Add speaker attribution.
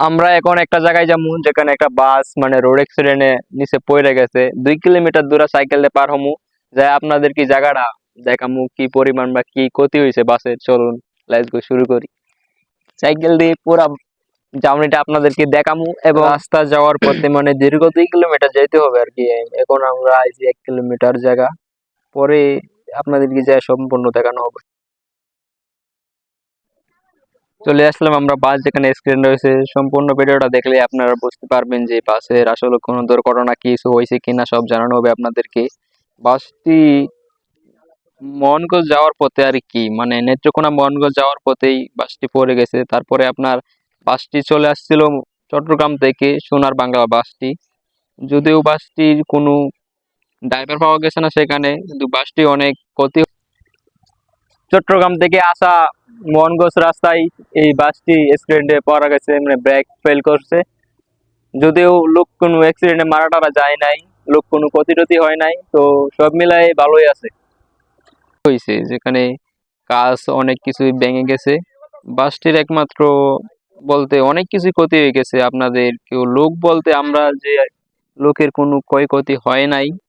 Speaker 1: আমরা এখন একটা জায়গায় যাবো যেখানে একটা বাস মানে রোড অ্যাক্সিডেন্টে নিচে পড়ে গেছে। 2 কিলোমিটার দূরে সাইকেল দিয়ে পার হমু, যাই আপনাদের কি জায়গাটা দেখামু কি পরিমাণ বা কি ক্ষতি হয়েছে বাসের। চলুন লেটস গো, শুরু করি। সাইকেল দিয়ে পুরা জার্নিটা আপনাদেরকে দেখামু এবং রাস্তা যাওয়ার পথে মানে দীর্ঘ 2 কিলোমিটার যেতে হবে আর কি। এখন আমরা আইছি 1 কিলোমিটার জায়গা, পরে আপনাদেরকে যা সম্পূর্ণ দেখানো হবে। চলে আসলাম আমরা বাস যেখানে অ্যাক্সিডেন্ট হয়েছে। সম্পূর্ণ ভিডিওটা দেখলে আপনারা বুঝতে পারবেন যে বাসের আসলে কোনো দুর্ঘটনা কিছু হয়েছে কিনা, সব জানানো হবে আপনাদেরকে। বাসটি মোহনগঞ্জ যাওয়ার পথে আর কি, মানে নেত্রকোনা মোহনগঞ্জ যাওয়ার পথেই বাসটি পড়ে গেছে। তারপরে আপনার বাসটি চলে আসছিল চট্টগ্রাম থেকে, সোনার বাংলা বাসটি। যদিও বাসটির কোনো ড্রাইভার পাওয়া গেছে না সেখানে, কিন্তু বাসটি অনেক ক্ষতি। চট্টগ্রাম থেকে আসা মোহনগঞ্জ রাস্তায় এই বাসটি অ্যাক্সিডেন্টে পড়া গেছে, মানে ব্রেক ফেল করছে। যদিও লোক কোনো অ্যাক্সিডেন্টে মারা টারা যায় নাই, লোক কোনো ক্ষতি টতি হয় নাই, তো সব মিলাই ভালোই আছে। হয়েছে যেখানে কাজ অনেক কিছুই ভেঙে গেছে। বাসটির একমাত্র বলতে অনেক কিছুই ক্ষতি হয়ে গেছে। আপনাদের কেউ লোক বলতে আমরা যে লোকের কোনো ক্ষয়ক্ষতি হয় নাই,